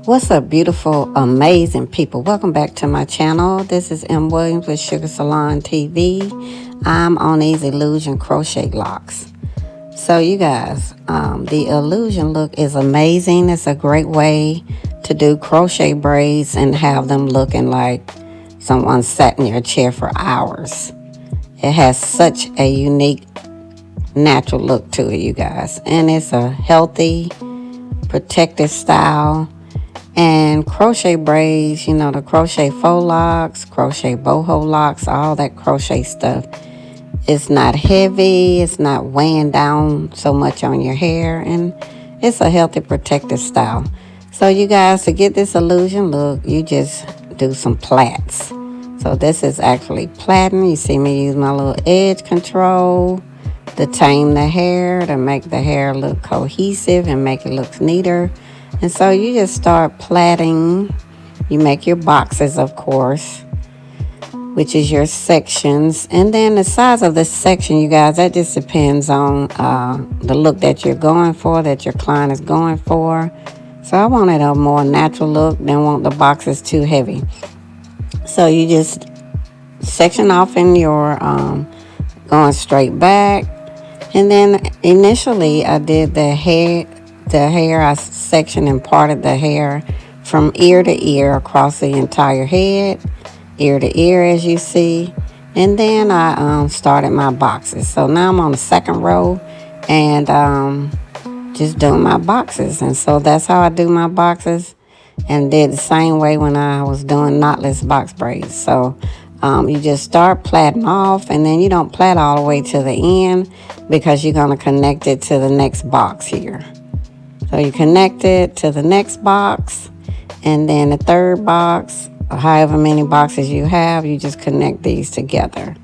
What's up, beautiful, amazing people? Welcome back to my channel. This is M. Williams with Sugar Salon TV. I'm on these illusion crochet locks. So you guys, the illusion look is amazing. It's a great way to do crochet braids and have them looking like someone sat in your chair for hours. It has such a unique, natural look to it, you guys. And it's a healthy, protective style. And crochet braids, you know, the crochet faux locks, crochet boho locks, all that crochet stuff. It's not heavy, it's not weighing down so much on your hair, and it's a healthy, protective style. So you guys, to get this illusion look, you just do some plaits. So this is actually plaiting. You see me use my little edge control to tame the hair, to make the hair look cohesive and make it look neater. And so you just start plaiting. You make your boxes, of course, which is your sections. And then the size of the section, you guys, that just depends on the look that you're going for, that your client is going for. So I wanted a more natural look, didn't want the boxes too heavy. So you just section off in your going straight back. And then initially I did the hair, I sectioned and parted the hair from ear to ear across the entire head, ear to ear, as you see. And then I started my boxes. So now I'm on the second row and just doing my boxes. And so that's how I do my boxes, and did the same way when I was doing knotless box braids. So you just start plaiting off, and then you don't plait all the way to the end because you're going to connect it to the next box here. So you connect it to the next box, and then the third box, or however many boxes you have, you just connect these together.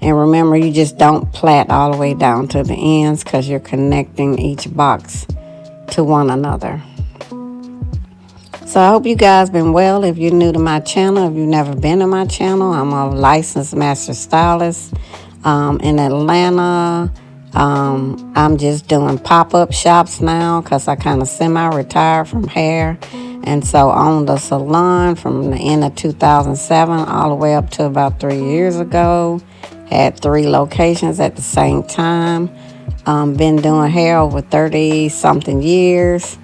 And remember, you just don't plait all the way down to the ends because you're connecting each box to one another. So I hope you guys been well. If you're new to my channel, if you've never been to my channel, I'm a licensed master stylist in Atlanta. I'm just doing pop-up shops now because I kind of semi-retired from hair. And so owned a salon from the end of 2007 all the way up to about 3 years ago. Had 3 locations at the same time. Been doing hair over 30-something years.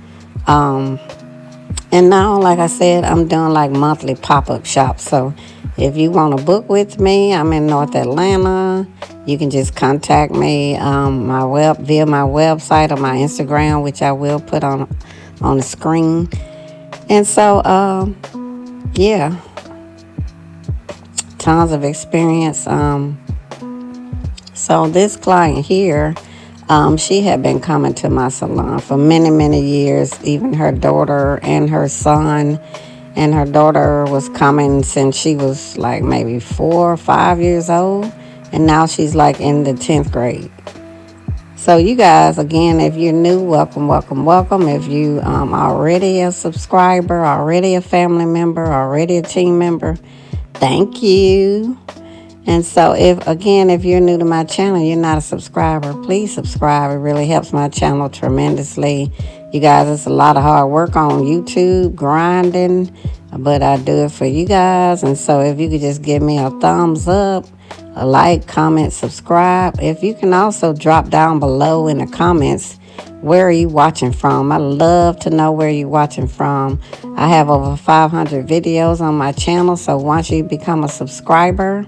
And now, like I said, I'm doing like monthly pop-up shops. So if you want to book with me, I'm in North Atlanta. You can just contact me via my website or my Instagram, which I will put on the screen. And so, yeah, tons of experience. So this client here, she had been coming to my salon for many, many years, even her daughter and her son. And her daughter was coming since she was like maybe 4 or 5 years old. And now she's like in the 10th grade. So you guys, again, if you're new, welcome, welcome, welcome. If you already a subscriber, already a family member, already a team member, thank you. And so if you're new to my channel, you're not a subscriber, please subscribe. It really helps my channel tremendously. You guys, it's a lot of hard work on YouTube, grinding, but I do it for you guys. And so if you could just give me a thumbs up, a like, comment, subscribe. If you can also drop down below in the comments, where are you watching from? I love to know where you're watching from. I have over 500 videos on my channel, so once you become a subscriber,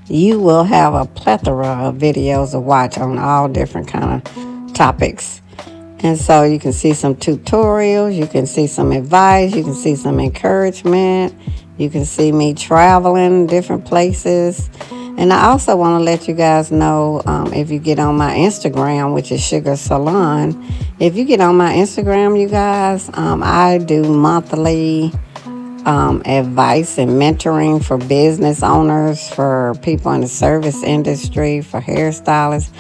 you will have a plethora of videos to watch on all different kind of topics. And so you can see some tutorials, you can see some advice, you can see some encouragement, you can see me traveling different places. And I also want to let you guys know, if you get on my Instagram, which is Sugar Salon, if you get on my Instagram, you guys, I do monthly advice and mentoring for business owners, for people in the service industry, for hairstylists,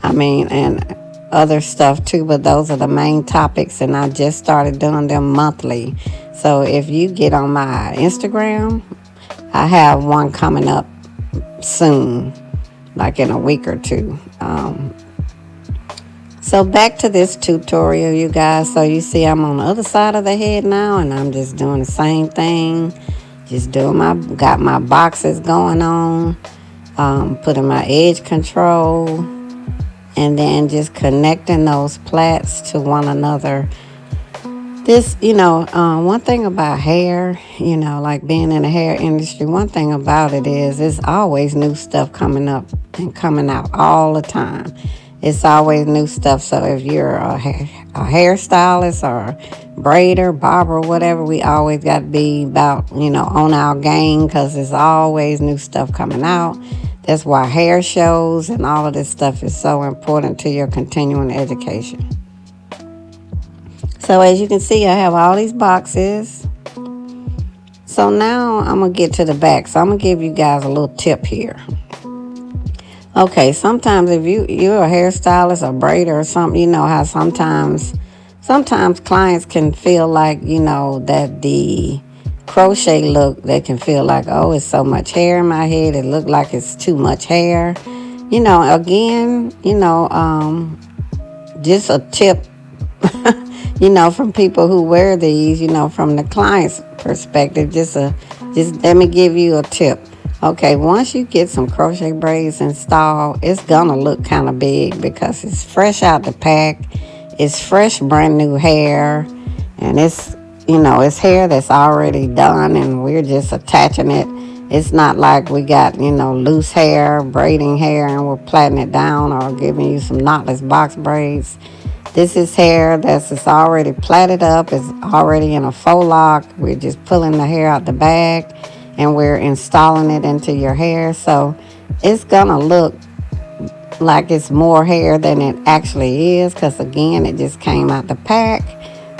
and other stuff too, but those are the main topics, and I just started doing them monthly. So if you get on my Instagram, I have one coming up soon, like in a week or two. So back to this tutorial, you guys. So you see I'm on the other side of the head now, and I'm just doing the same thing. Just doing got my boxes going on, putting my edge control, and then just connecting those plaits to one another. This, one thing about hair, like being in the hair industry, one thing about it is there's always new stuff coming up and coming out all the time. It's always new stuff. So if you're a hairstylist or braider, barber, whatever, we always got to be about, on our game, because there's always new stuff coming out. That's why hair shows and all of this stuff is so important to your continuing education. So as you can see, I have all these boxes. So now I'm going to get to the back. So I'm going to give you guys a little tip here. Okay, sometimes if you're a hairstylist or braider or something, you know how sometimes clients can feel like, that the crochet look, they can feel like, oh, it's so much hair in my head. It look like it's too much hair. Again, just a tip. From people who wear these, from the client's perspective, just let me give you a tip. Okay, once you get some crochet braids installed, it's gonna look kind of big because it's fresh out the pack. It's fresh, brand new hair, and it's hair that's already done, and we're just attaching it. It's not like we got, loose hair, braiding hair, and we're plaiting it down or giving you some knotless box braids. This is hair that's already plaited up. It's already in a faux lock. We're just pulling the hair out the bag and we're installing it into your hair. So it's going to look like it's more hair than it actually is, because, again, it just came out the pack.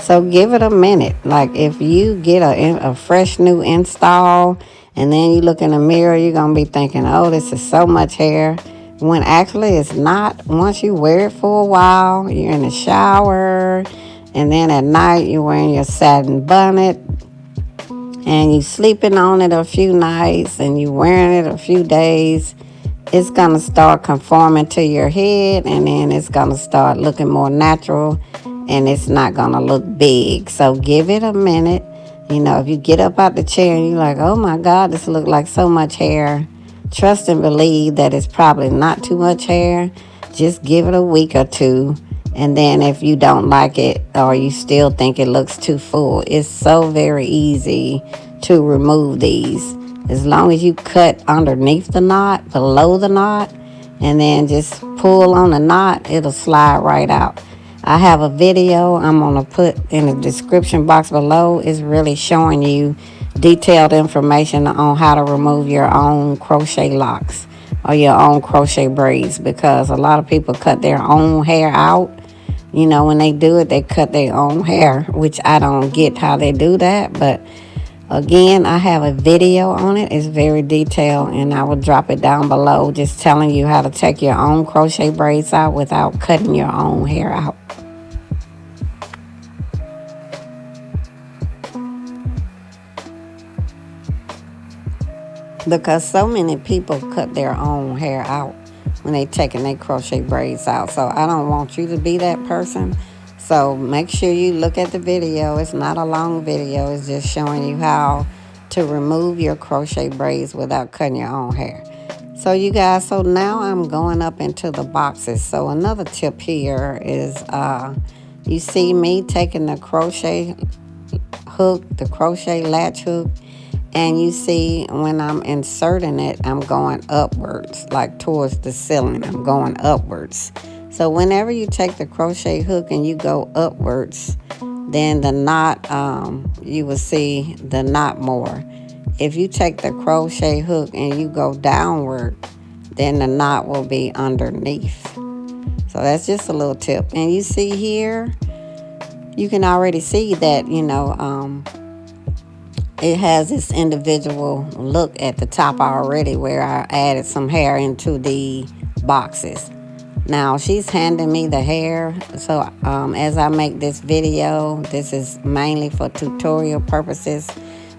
So give it a minute. Like if you get a fresh new install and then you look in the mirror, you're going to be thinking, oh, this is so much hair. When actually it's not. Once you wear it for a while, you're in the shower, and then at night you're wearing your satin bonnet, and you sleeping on it a few nights, and you wearing it a few days, it's going to start conforming to your head, and then it's going to start looking more natural, and it's not going to look big. So give it a minute. If you get up out the chair and you're like, oh my God, this looks like so much hair, trust and believe that it's probably not too much hair. Just give it a week or two. And then if you don't like it or you still think it looks too full, it's so very easy to remove these. As long as you cut underneath the knot, below the knot, and then just pull on the knot, it'll slide right out. I have a video I'm going to put in the description box below. It's really showing you detailed information on how to remove your own crochet locks or your own crochet braids, because a lot of people cut their own hair out. When they do it, they cut their own hair, which I don't get how they do that. But again, I have a video on it. It's very detailed, and I will drop it down below, just telling you how to take your own crochet braids out without cutting your own hair out. Because so many people cut their own hair out when they taking their crochet braids out. So I don't want you to be that person. So make sure you look at the video. It's not a long video. It's just showing you how to remove your crochet braids without cutting your own hair. So you guys, so now I'm going up into the boxes. So another tip here is you see me taking the crochet hook, the crochet latch hook, and you see when I'm inserting it, I'm going upwards, like towards the ceiling. I'm going upwards. So whenever you take the crochet hook and you go upwards, then the knot, you will see the knot more. If you take the crochet hook and you go downward, then the knot will be underneath. So that's just a little tip. And you see here, you can already see that, it has this individual look at the top already, where I added some hair into the boxes. Now she's handing me the hair. So as I make this video, this is mainly for tutorial purposes.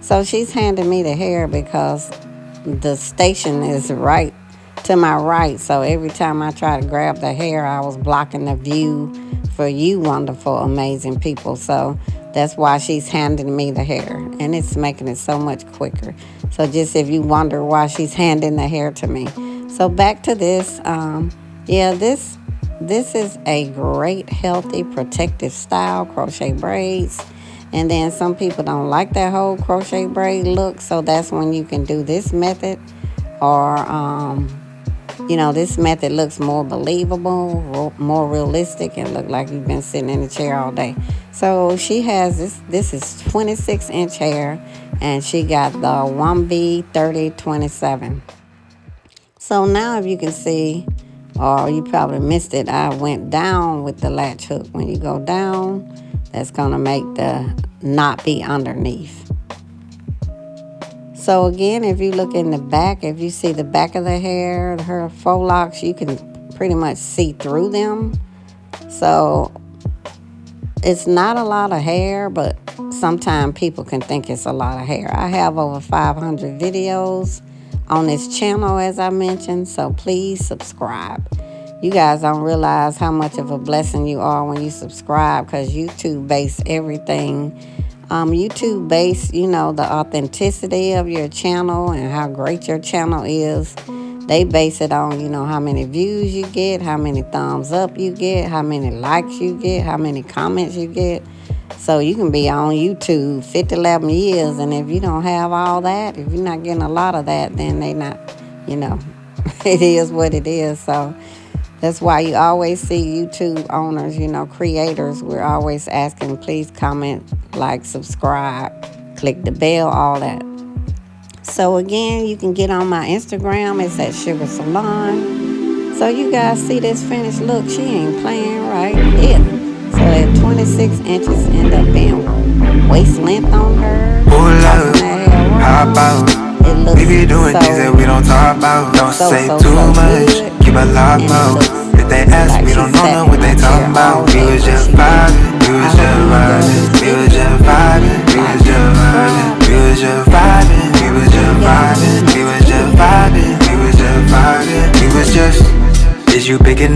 So she's handing me the hair because the station is right to my right. So every time I try to grab the hair, I was blocking the view for you wonderful, amazing people. So that's why she's handing me the hair, and it's making it so much quicker. So just if you wonder why she's handing the hair to me. So back to this. Yeah, this is a great, healthy, protective style, crochet braids. And then some people don't like that whole crochet braid look, so that's when you can do this method. Or, this method looks more believable, more realistic, and look like you've been sitting in a chair all day. So she has this is 26-inch hair, and she got the 1B3027. So now if you can see, or you probably missed it, I went down with the latch hook. When you go down, that's going to make the knot be underneath. So again, if you look in the back, if you see the back of the hair, her faux locks, you can pretty much see through them. So it's not a lot of hair, but sometimes people can think it's a lot of hair. I have over 500 videos on this channel, as I mentioned, so please subscribe. You guys don't realize how much of a blessing you are when you subscribe, because YouTube base everything. YouTube base, the authenticity of your channel and how great your channel is. They base it on, how many views you get, how many thumbs up you get, how many likes you get, how many comments you get. So you can be on YouTube 11 years, and if you don't have all that, if you're not getting a lot of that, then they not, it is what it is. So that's why you always see YouTube owners, creators, we're always asking, please comment, like, subscribe, click the bell, all that. So again, you can get on my Instagram. It's at Sugar Salon. So you guys see this finished look. She ain't playing, right? Yeah. So at 26 inches end up being waist length on her. How about we be doing things that we don't talk about? Don't say too much, keep a lock mouth. If they ask, we don't know what they talking about. We was just vibing, we was just vibing, we was just vibing, we was just vibing, we was just vibing, we was just vibing, we was just vibing, we was just vibing, we was just. Is you big enough?